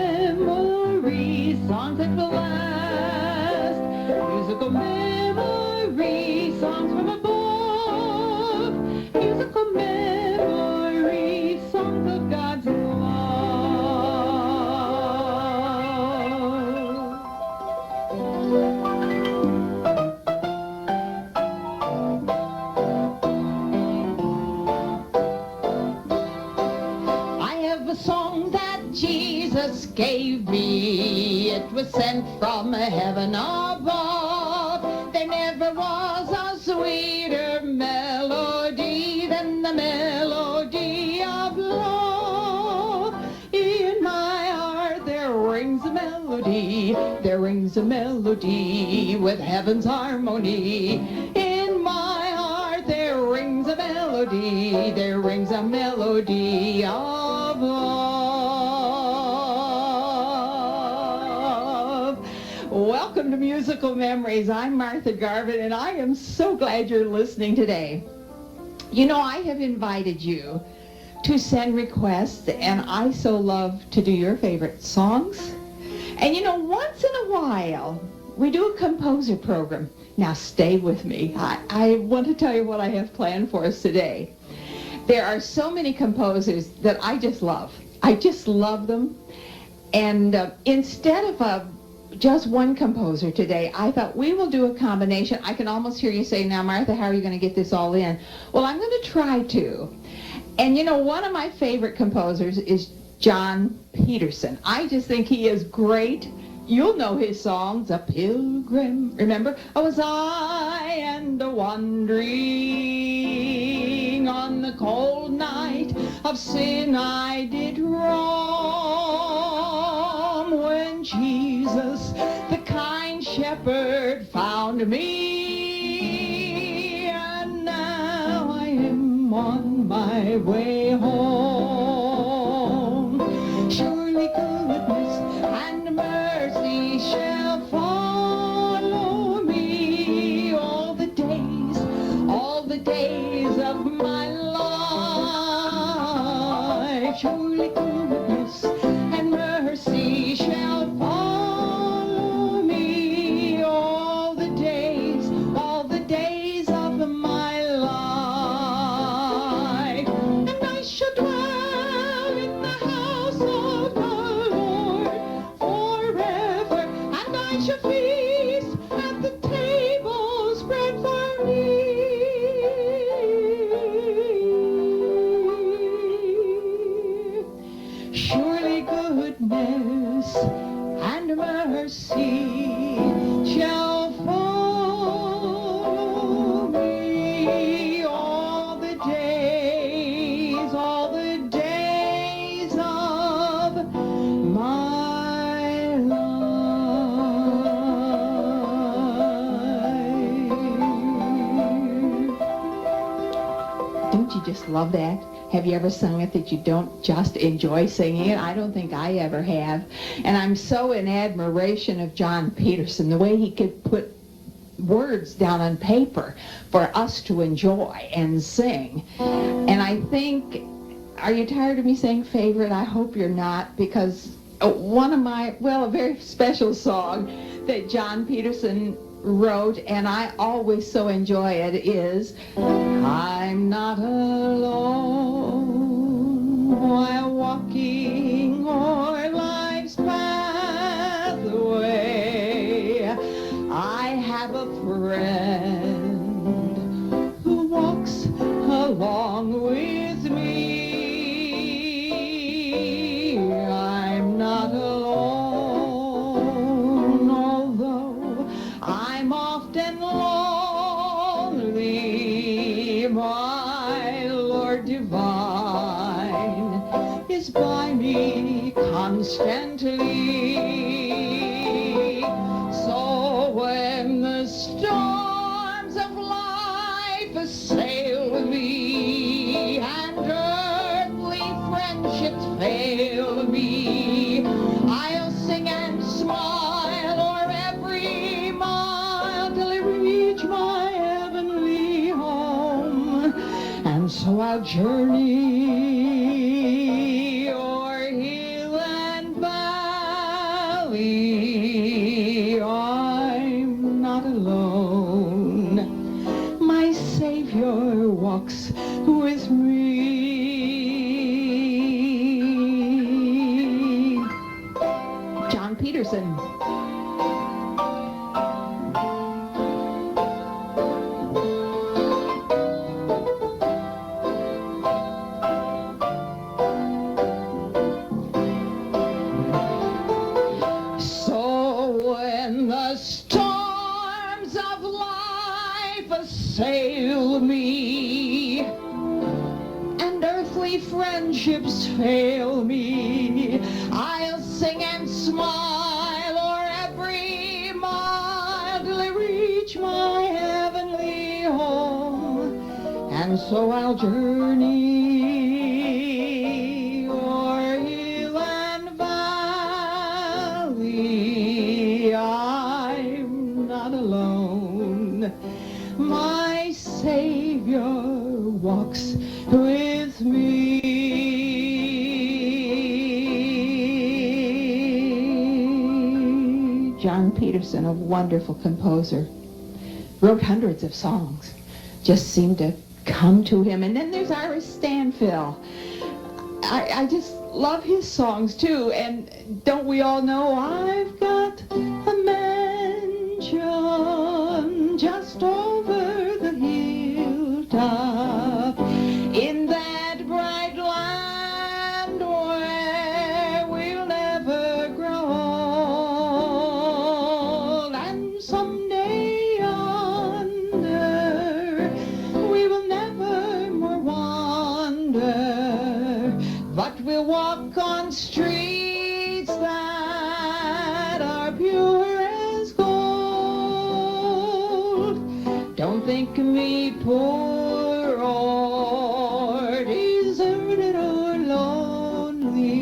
memories, songs that will last. Musical memories, songs from above. Musical memories, songs of God's love. Song that Jesus gave me, it was sent from heaven above. There never was a sweeter melody than the melody of love. In my heart there rings a melody, there rings a melody with heaven's harmony. In my heart there rings a melody, there rings a melody of love. Welcome to Musical Memories. I'm Martha Garvin, and I am so glad you're listening today. You know, I have invited you to send requests, and I so love to do your favorite songs. And you know, once in a while, we do a composer program. Now stay with me. I want to tell you what I have planned for us today. There are so many composers that I just love. I just love them. And instead of just one composer today, I thought we will do a combination. I can almost hear you say, now, Martha, how are you going to get this all in? Well, I'm going to try to. And you know, one of my favorite composers is John Peterson. I just think he is great. You'll know his songs, A Pilgrim, remember? Oh, was I and a wandering on the cold night of sin I did roam, when Jesus, the kind shepherd, found me, and now I am on my way home. Surely goodness and mercy shall follow me all the days of my life. Surely goodness and mercy shall follow me all the days of my life. And I shall dwell in the house of the Lord forever, and I shall feast at the table spread for me. Surely goodness and mercy shall follow me all the days of my life. Don't you just love that? Have you ever sung it that you don't just enjoy singing it? I don't think I ever have. And I'm so in admiration of John Peterson, the way he could put words down on paper for us to enjoy and sing. And I think, are you tired of me saying favorite? I hope you're not, because one of my, a very special song that John Peterson wrote, and I always so enjoy it, is I'm not alone while walking o'er life's pathway. I have a friend who walks along with me. I'm not alone, although I'm often lonely. My Lord divine is by me constantly. So when the storms of life assail me and earthly friendships fail me, I'll sing and smile o'er every mile till I reach my heavenly home. And so I'll journey o'er hill and valley, Peterson. Assail me, and earthly friendships fail me, I'll sing and smile o'er every mile till I reach my heavenly home, and so I'll journey o'er hill and valley. I'm not alone. My Savior walks with me. John Peterson, a wonderful composer, wrote hundreds of songs, just seemed to come to him. And then there's Iris Stanfill. I just love his songs too. And don't we all know, I've got a mansion just over the hilltop in that bright land where we'll never grow old, and someday yonder we will never more wander, but we'll walk on streets that are pure as gold. Don't think me poor or deserted or lonely.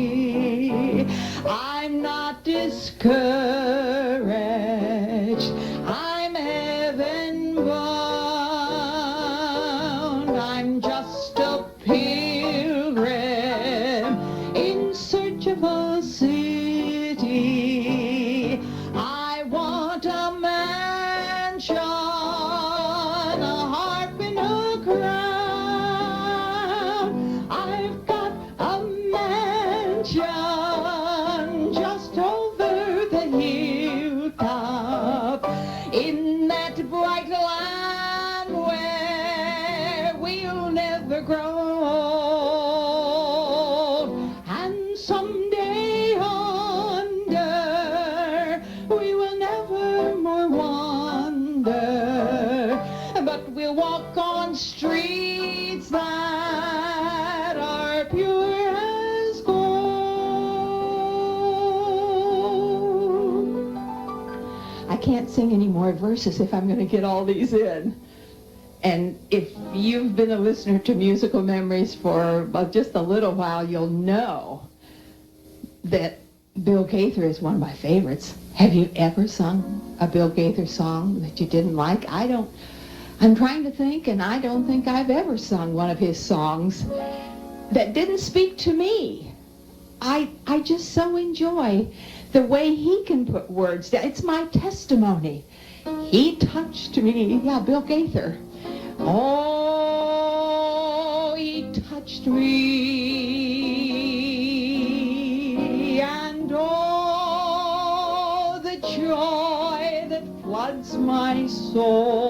I'm not discouraged. I'm heaven bound. I'm just a pilgrim in search of a city. I want a mansion, a harp and a crown. I've got a mansion just over the hilltop in that bright land where we'll never grow old, and someday yonder we will never more wander, but we'll walk on streets that are pure as gold. I can't sing any more verses if I'm going to get all these in. And if you've been a listener to Musical Memories for just a little while, you'll know that Bill Gaither is one of my favorites. Have you ever sung a Bill Gaither song that you didn't like? I'm trying to think, and I don't think I've ever sung one of his songs that didn't speak to me. I just so enjoy the way he can put words down. It's my testimony. He touched me. Yeah, Bill Gaither. Oh, he touched me, and oh, the joy that floods my soul.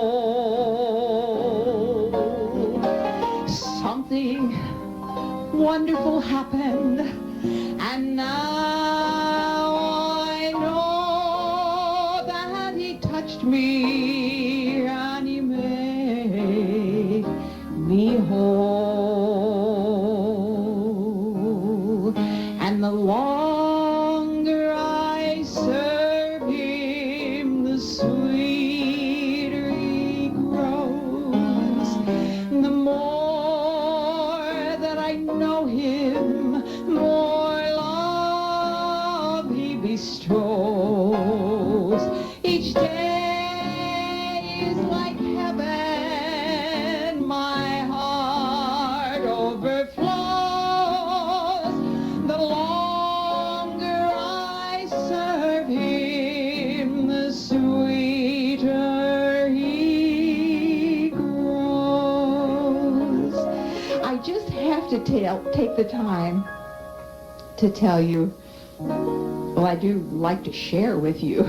Something wonderful happened, and now I know that he touched me and he made me whole. And the longer I serve him, the sweeter he grows. The more that I know him, more love he bestows. Each day is like heaven, my heart overflows. The longer I serve him, the sweeter he grows. I just have to take the time to tell you Well, I do like to share with you.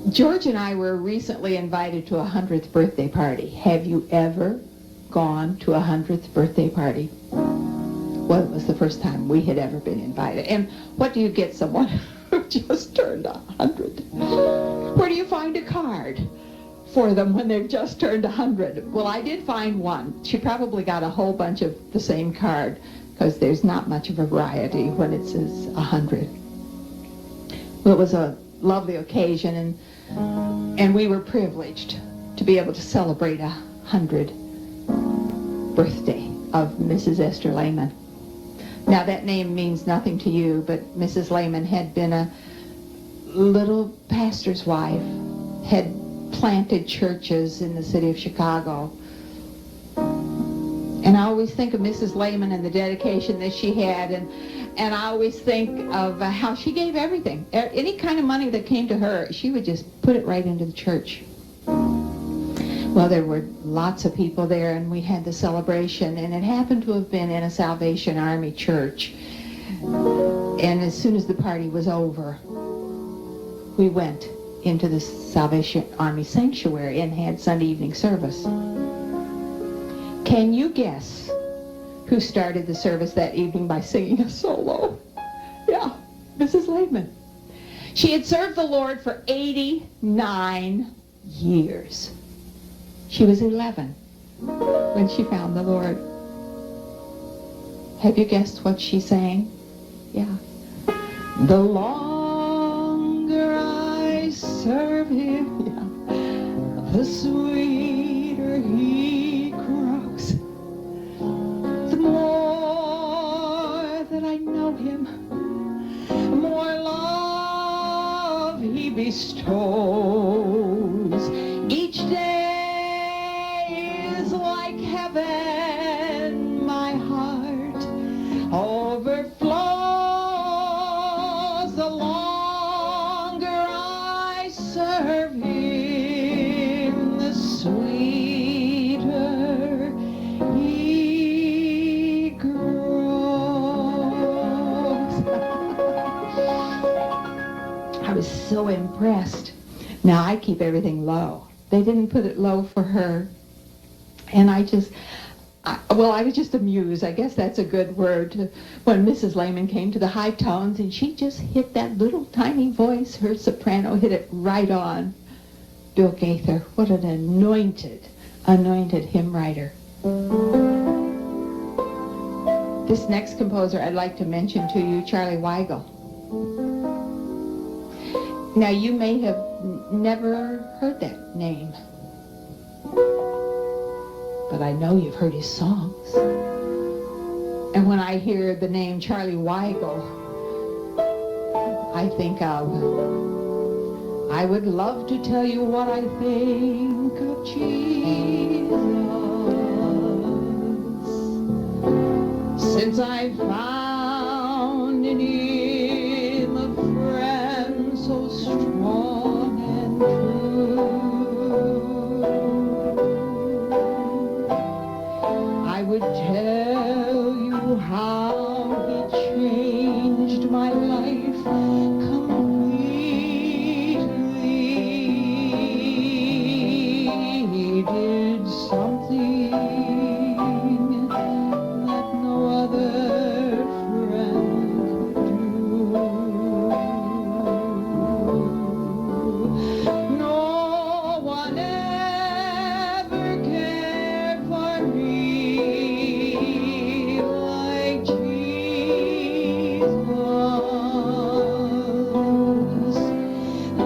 George and I were recently invited to a 100th birthday party. Have you ever gone to a 100th birthday party? Well, it was the first time we had ever been invited. And what do you get someone who just turned 100? Where do you find a card for them when they've just turned 100? Well, I did find one. She probably got a whole bunch of the same card, because there's not much of a variety when it says 100. Well, it was a lovely occasion, and we were privileged to be able to celebrate 100th birthday of Mrs. Esther Lehman. Now, that name means nothing to you, but Mrs. Lehman had been a little pastor's wife, had planted churches in the city of Chicago. And I always think of Mrs. Lehman and the dedication that she had, and I always think of how she gave everything. Any kind of money that came to her, she would just put it right into the church. Well, there were lots of people there, and we had the celebration, and it happened to have been in a Salvation Army church. And as soon as the party was over, we went into the Salvation Army sanctuary and had Sunday evening service. Can you guess who started the service that evening by singing a solo? Yeah, Mrs. Lehman. She had served the Lord for 89 years. She was 11 when she found the Lord. Have you guessed what she sang? Yeah. The longer I serve him, yeah, the sweeter he grows. The more that I know him, the more love he bestows. Each day like heaven, my heart overflows. The longer I serve him, the sweeter he grows. I was so impressed. Now, I keep everything low. They didn't put it low for her. And I was just amused. I guess that's a good word. When Mrs. Lehman came to the high tones, and she just hit that little tiny voice, her soprano hit it right on. Bill Gaither, what an anointed hymn writer. This next composer I'd like to mention to you, Charlie Weigel. Now, you may have never heard that name, but I know you've heard his songs. And when I hear the name Charlie Weigel, I think of, I would love to tell you what I think of Jesus, since I found in him a friend so strong and true. I would tell you how he changed my life completely. He did something that no other friend could do. No one ever cared for me like Jesus.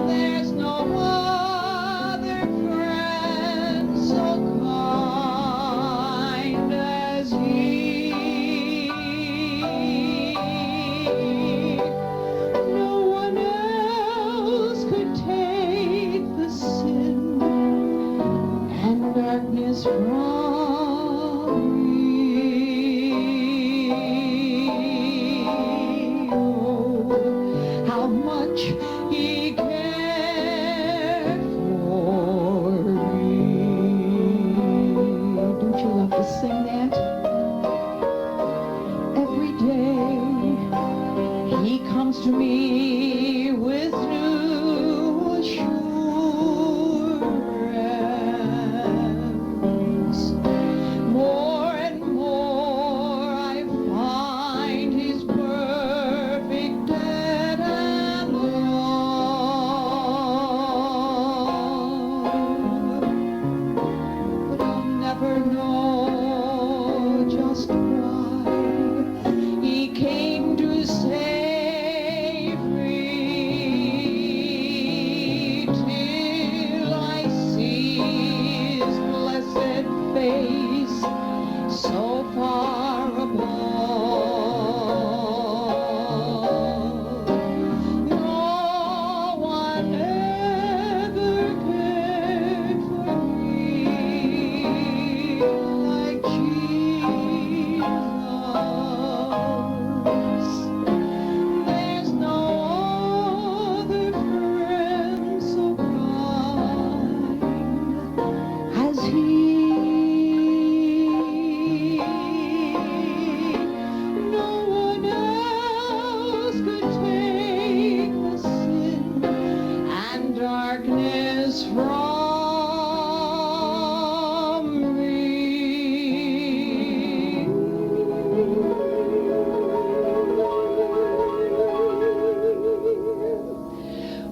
There's no other friend so kind as he. No one else could take the sin and darkness from me. Oh, how much he cared for me. Don't you love to sing that? Every day he me with new assurance. More and more I find His perfect dead and love. But I'll never know just why He came to save me, till I see His blessed face so far above. No one ever cared for me like Jesus. There's no other friend so kind as He. No one else could take the sin and darkness from me.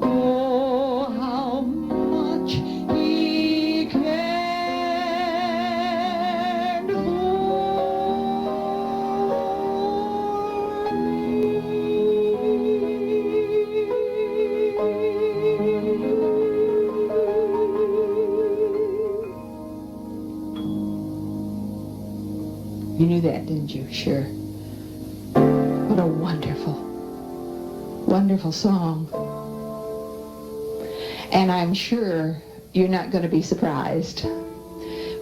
Oh, how much He cared for me. You knew that, didn't you? Sure. What a wonderful, wonderful song. And I'm sure you're not going to be surprised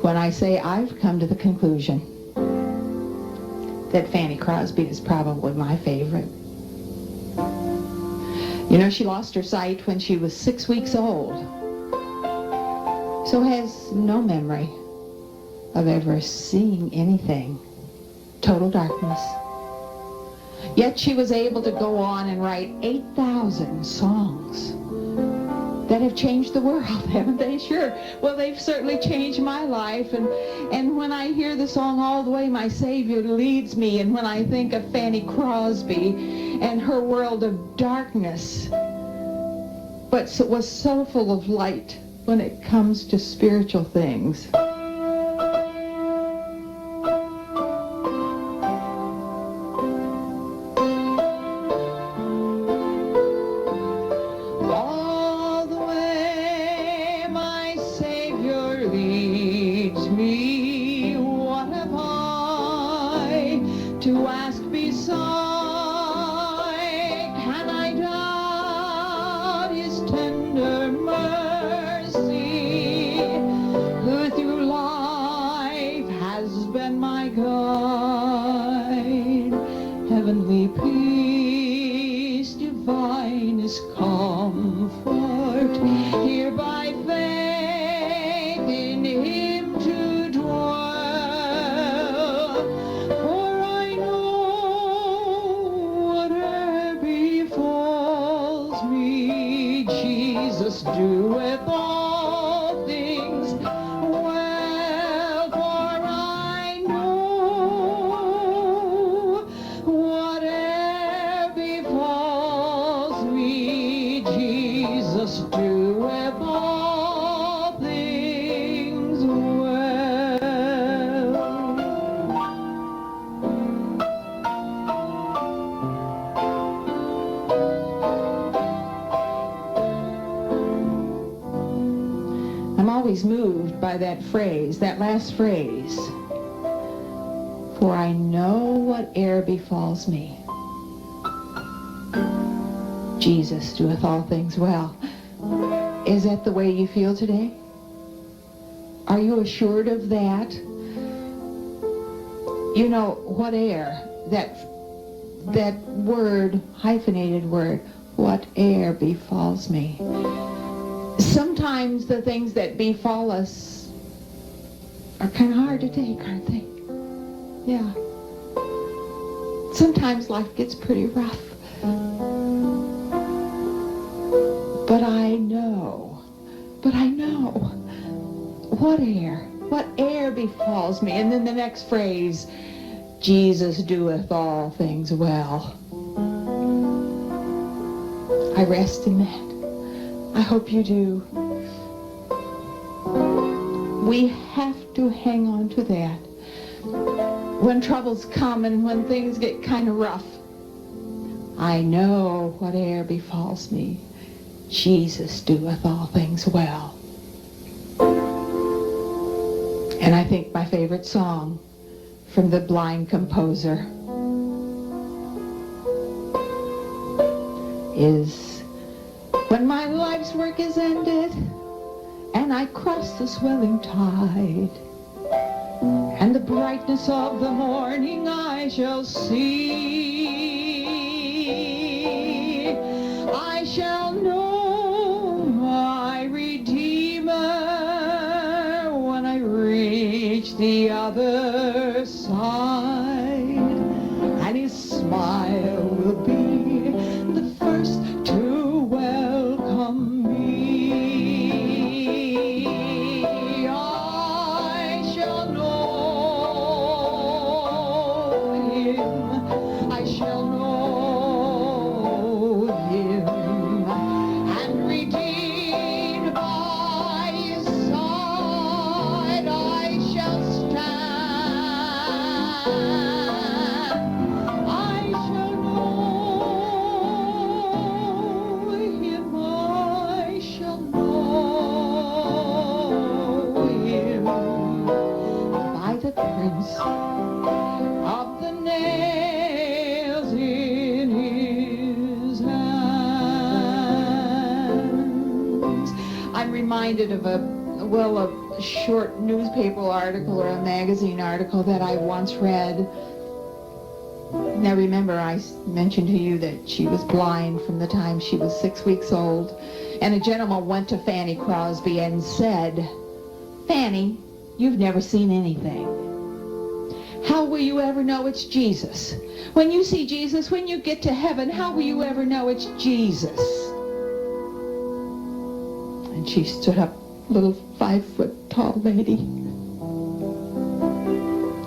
when I say I've come to the conclusion that Fanny Crosby is probably my favorite. You know, she lost her sight when she was 6 weeks old, so has no memory of ever seeing anything. Total darkness. Yet she was able to go on and write 8,000 songs that have changed the world, haven't they? Sure. Well, they've certainly changed my life. And when I hear the song All the Way My Savior Leads Me, and when I think of Fanny Crosby and her world of darkness, but was so full of light when it comes to spiritual things. All the way my Savior leads me, what have I to ask beside? Can I doubt His tender mercy, who through life has been my guide? Heavenly peace, divinest comfort, here by faith in Him to dwell. For I know whatever befalls me, Jesus doeth all things well. For I know whatever befalls me, Jesus doeth all things well. I'm always moved by that phrase, that last phrase. For I know whate'er befalls me, Jesus doeth all things well. Is that the way you feel today? Are you assured of that? You know, whate'er, that word, hyphenated word, whate'er befalls me. Sometimes the things that befall us are kind of hard to take, aren't they? Yeah. Sometimes life gets pretty rough. whate'er befalls me. And then the next phrase, Jesus doeth all things well. I rest in that. I hope you do. We have to hang on to that. When troubles come and when things get kind of rough, I know whate'er befalls me, Jesus doeth all things well. And I think my favorite song from the blind composer is, when my life's work is ended and I cross the swelling tide, and the brightness of the morning I shall see, I shall know my Redeemer when I reach the other side, and his smile will be the first to welcome me. I shall know him, I shall know him, and redeemed by his side I shall stand. I shall know him, I shall know him, by the prints of the nails in his hands. I'm reminded of a short newspaper article or a magazine article that I once read. Now remember, I mentioned to you that she was blind from the time she was 6 weeks old. And a gentleman went to Fanny Crosby and said, "Fanny, you've never seen anything. How will you ever know it's Jesus? When you see Jesus, when you get to heaven, how will you ever know it's Jesus?" And she stood up, little 5-foot-tall lady.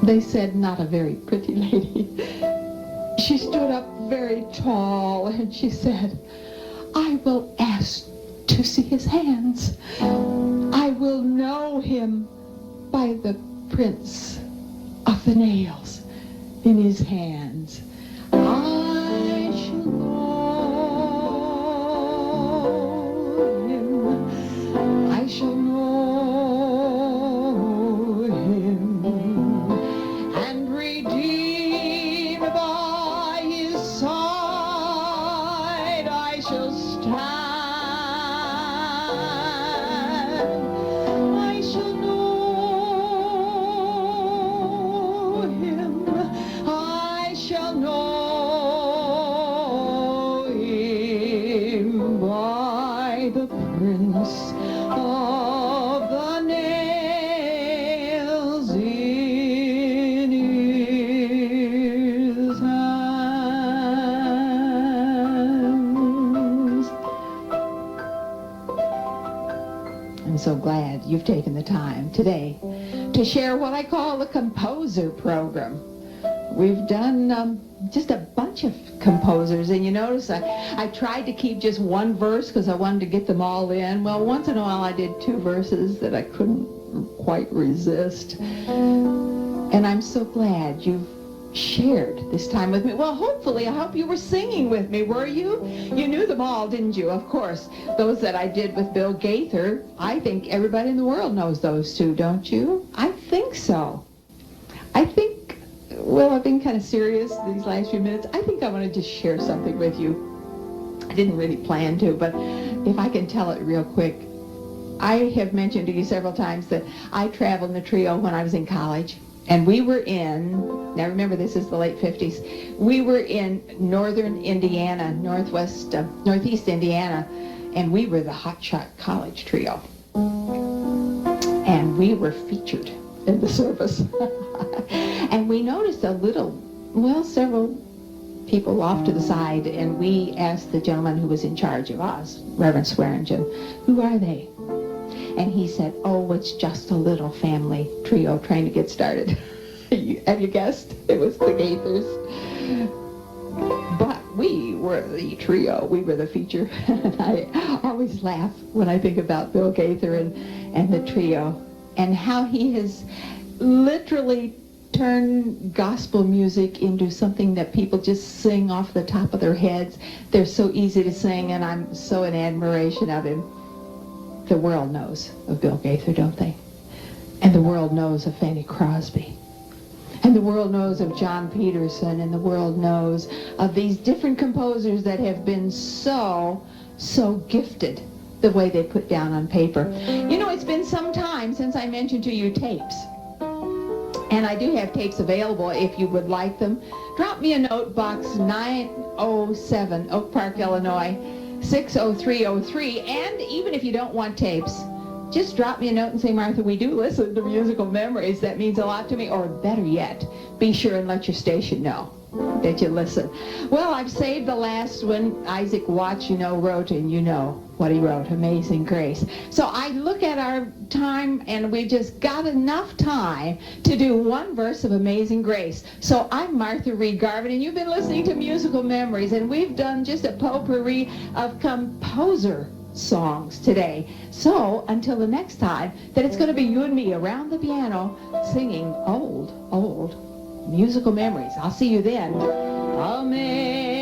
They said not a very pretty lady. She stood up very tall and she said, "I will ask to see his hands. I will know him by the prints of the nails in his hands. I shall know him. I shall know him, and redeemed by his side I shall stand. I shall know him. I shall know him by the prints of the nails in his hands. I'm so glad you've taken the time today to share what I call the composer program. We've done just a bunch of composers, and you notice I tried to keep just one verse because I wanted to get them all in. Well, once in a while I did 2 verses that I couldn't quite resist. And I'm so glad you've shared this time with me. Well, hopefully, I hope you were singing with me, were you? You knew them all, didn't you? Of course, those that I did with Bill Gaither, I think everybody in the world knows those two, don't you? I think so. I think, well, I've been kind of serious these last few minutes. I think I want to just share something with you. I didn't really plan to, but if I can tell it real quick. I have mentioned to you several times that I traveled in a trio when I was in college. And we were in, now remember this is the late 50s, we were in northern Indiana, northeast Indiana, and we were the Hotshot College Trio. And we were featured in the service. And we noticed several people off to the side, and we asked the gentleman who was in charge of us, Reverend Swearingen, who are they? And he said, oh, it's just a little family trio trying to get started. Have you guessed? It was the Gaithers. But we were the trio. We were the feature. And I always laugh when I think about Bill Gaither and the trio and how he has literally turned gospel music into something that people just sing off the top of their heads. They're so easy to sing, and I'm so in admiration of him. The world knows of Bill Gaither, don't they? And the world knows of Fanny Crosby. And the world knows of John Peterson, and the world knows of these different composers that have been so gifted the way they put down on paper. You know, it's been some time since I mentioned to you tapes. And I do have tapes available if you would like them. Drop me a note, box 907, Oak Park, Illinois, 60303. And even if you don't want tapes, just drop me a note and say, Martha, we do listen to Musical Memories. That means a lot to me. Or better yet, be sure and let your station know that you listen. Well, I've saved the last one. Isaac Watts, wrote, and you know what he wrote, Amazing Grace. So I look at our time, and we've just got enough time to do one verse of Amazing Grace. So I'm Martha Reed Garvin, and you've been listening to Musical Memories, and we've done just a potpourri of composer songs today. So until the next time, that it's going to be you and me around the piano singing old musical memories. I'll see you then. Amen.